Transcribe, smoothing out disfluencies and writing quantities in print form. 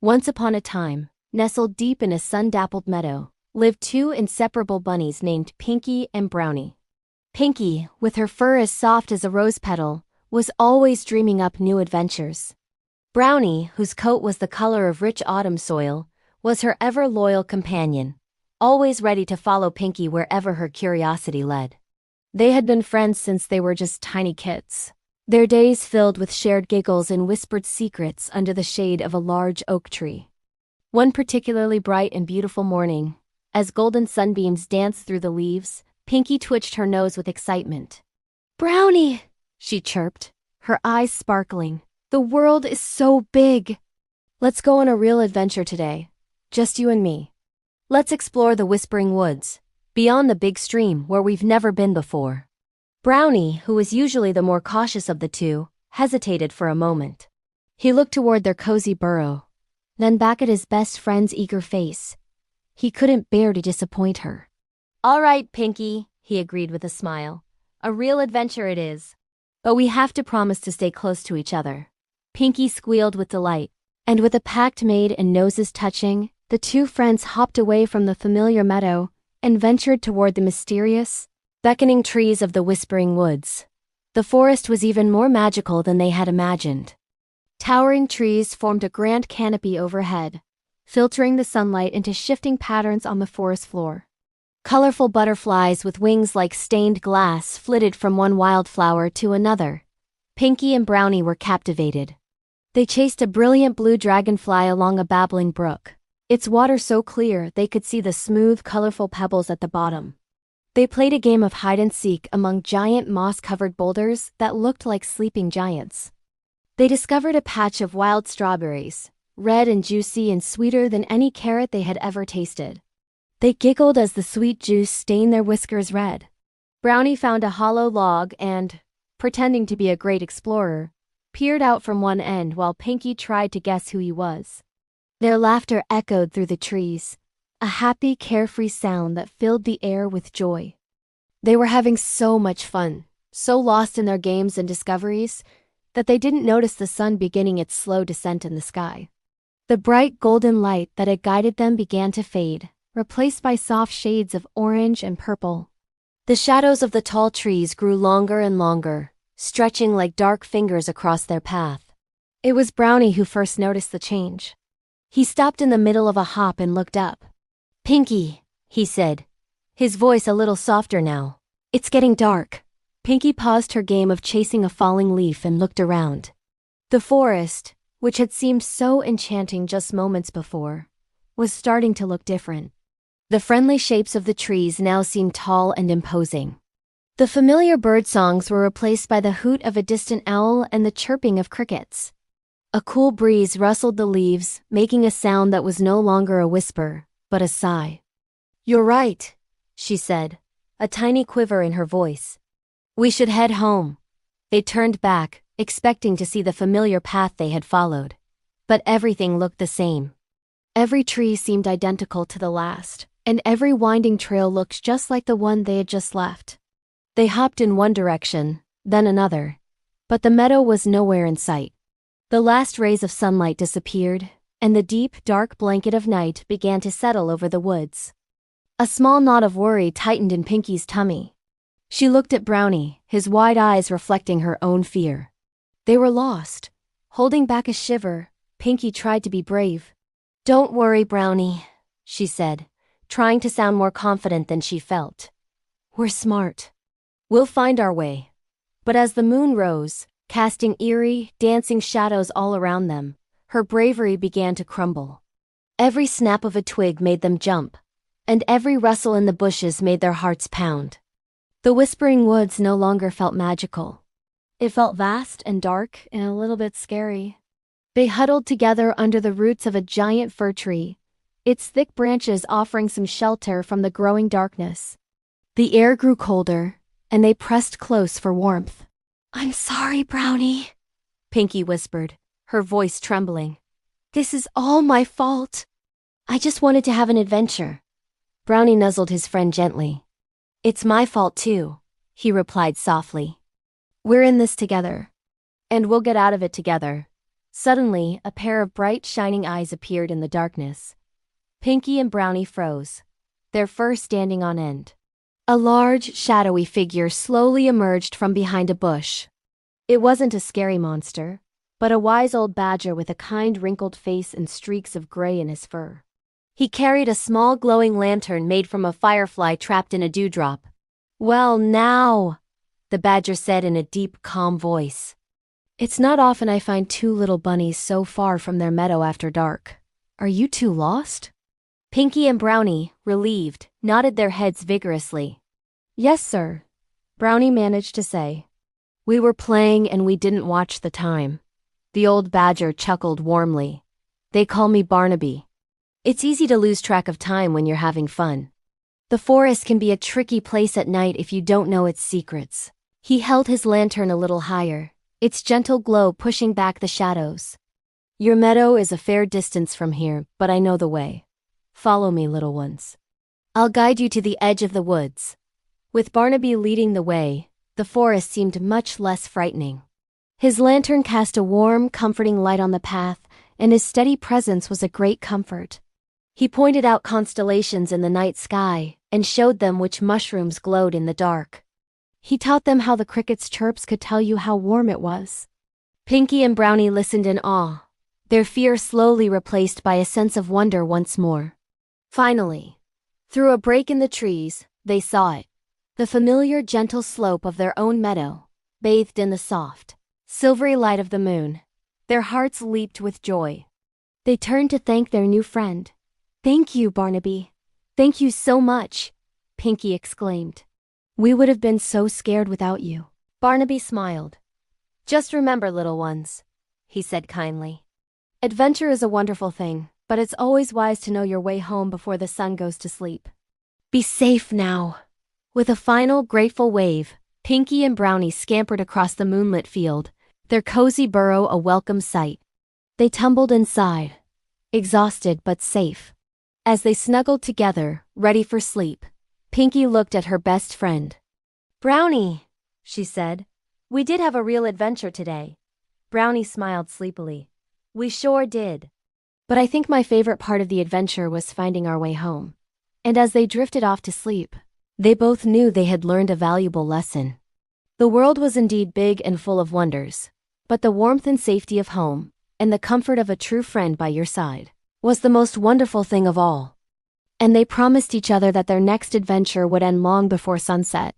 Once upon a time, nestled deep in a sun-dappled meadow, lived two inseparable bunnies named Pinky and Brownie. Pinky, with her fur as soft as a rose petal, was always dreaming up new adventures. Brownie, whose coat was the color of rich autumn soil, was her ever-loyal companion, always ready to follow Pinky wherever her curiosity led. They had been friends since they were just tiny kits, their days filled with shared giggles and whispered secrets under the shade of a large oak tree. One particularly bright and beautiful morning, as golden sunbeams danced through the leaves, Pinky twitched her nose with excitement. "Brownie!" she chirped, her eyes sparkling. "The world is so big! Let's go on a real adventure today, just you and me. Let's explore the Whispering Woods, beyond the big stream where we've never been before." Brownie, who was usually the more cautious of the two, hesitated for a moment. He looked toward their cozy burrow, then back at his best friend's eager face. He couldn't bear to disappoint her. "All right, Pinky," he agreed with a smile. "A real adventure it is. But we have to promise to stay close to each other." Pinky squealed with delight, and with a pact made and noses touching, the two friends hopped away from the familiar meadow and ventured toward the mysterious, beckoning trees of the Whispering Woods. The forest was even more magical than they had imagined. Towering trees formed a grand canopy overhead, filtering the sunlight into shifting patterns on the forest floor. Colorful butterflies with wings like stained glass flitted from one wildflower to another. Pinky and Brownie were captivated. They chased a brilliant blue dragonfly along a babbling brook, its water so clear they could see the smooth, colorful pebbles at the bottom. They played a game of hide-and-seek among giant moss-covered boulders that looked like sleeping giants. They discovered a patch of wild strawberries, red and juicy and sweeter than any carrot they had ever tasted. They giggled as the sweet juice stained their whiskers red. Brownie found a hollow log and, pretending to be a great explorer, peered out from one end while Pinky tried to guess who he was. Their laughter echoed through the trees, a happy, carefree sound that filled the air with joy. They were having so much fun, so lost in their games and discoveries, that they didn't notice the sun beginning its slow descent in the sky. The bright golden light that had guided them began to fade, replaced by soft shades of orange and purple. The shadows of the tall trees grew longer and longer, stretching like dark fingers across their path. It was Brownie who first noticed the change. He stopped in the middle of a hop and looked up. "Pinky," he said, his voice a little softer now. "It's getting dark." Pinky paused her game of chasing a falling leaf and looked around. The forest, which had seemed so enchanting just moments before, was starting to look different. The friendly shapes of the trees now seemed tall and imposing. The familiar bird songs were replaced by the hoot of a distant owl and the chirping of crickets. A cool breeze rustled the leaves, making a sound that was no longer a whisper, but a sigh. "You're right," she said, a tiny quiver in her voice. "We should head home." They turned back, expecting to see the familiar path they had followed. But everything looked the same. Every tree seemed identical to the last, and every winding trail looked just like the one they had just left. They hopped in one direction, then another, but the meadow was nowhere in sight. The last rays of sunlight disappeared, and the deep, dark blanket of night began to settle over the woods. A small knot of worry tightened in Pinky's tummy. She looked at Brownie, his wide eyes reflecting her own fear. They were lost. Holding back a shiver, Pinky tried to be brave. "Don't worry, Brownie," she said, trying to sound more confident than she felt. "We're smart. We'll find our way." But as the moon rose, casting eerie, dancing shadows all around them, her bravery began to crumble. Every snap of a twig made them jump, and every rustle in the bushes made their hearts pound. The Whispering Woods no longer felt magical. It felt vast and dark and a little bit scary. They huddled together under the roots of a giant fir tree, its thick branches offering some shelter from the growing darkness. The air grew colder, and they pressed close for warmth. "I'm sorry, Brownie," Pinky whispered, her voice trembling. "This is all my fault. I just wanted to have an adventure." Brownie nuzzled his friend gently. "It's my fault too," he replied softly. "We're in this together, and we'll get out of it together." Suddenly, a pair of bright, shining eyes appeared in the darkness. Pinky and Brownie froze, their fur standing on end. A large, shadowy figure slowly emerged from behind a bush. It wasn't a scary monster, but a wise old badger with a kind wrinkled face and streaks of gray in his fur. He carried a small glowing lantern made from a firefly trapped in a dewdrop. "Well now," the badger said in a deep, calm voice. "It's not often I find two little bunnies so far from their meadow after dark. Are you two lost?" Pinky and Brownie, relieved, nodded their heads vigorously. "Yes, sir," Brownie managed to say. "We were playing and we didn't watch the time." The old badger chuckled warmly. "They call me Barnaby. It's easy to lose track of time when you're having fun. The forest can be a tricky place at night if you don't know its secrets." He held his lantern a little higher, its gentle glow pushing back the shadows. "Your meadow is a fair distance from here, but I know the way. Follow me, little ones. I'll guide you to the edge of the woods." With Barnaby leading the way, the forest seemed much less frightening. His lantern cast a warm, comforting light on the path, and his steady presence was a great comfort. He pointed out constellations in the night sky and showed them which mushrooms glowed in the dark. He taught them how the crickets' chirps could tell you how warm it was. Pinky and Brownie listened in awe, their fear slowly replaced by a sense of wonder once more. Finally, through a break in the trees, they saw it. The familiar gentle slope of their own meadow, bathed in the soft, silvery light of the moon. Their hearts leaped with joy. They turned to thank their new friend. "Thank you, Barnaby. Thank you so much," Pinky exclaimed. "We would have been so scared without you." Barnaby smiled. "Just remember, little ones," he said kindly. "Adventure is a wonderful thing, but it's always wise to know your way home before the sun goes to sleep. Be safe now." With a final grateful wave, Pinky and Brownie scampered across the moonlit field, their cozy burrow a welcome sight. They tumbled inside, exhausted but safe. As they snuggled together, ready for sleep, Pinky looked at her best friend. "Brownie," she said, "we did have a real adventure today." Brownie smiled sleepily. "We sure did. But I think my favorite part of the adventure was finding our way home." And as they drifted off to sleep, they both knew they had learned a valuable lesson. The world was indeed big and full of wonders, but the warmth and safety of home, and the comfort of a true friend by your side, was the most wonderful thing of all. And they promised each other that their next adventure would end long before sunset.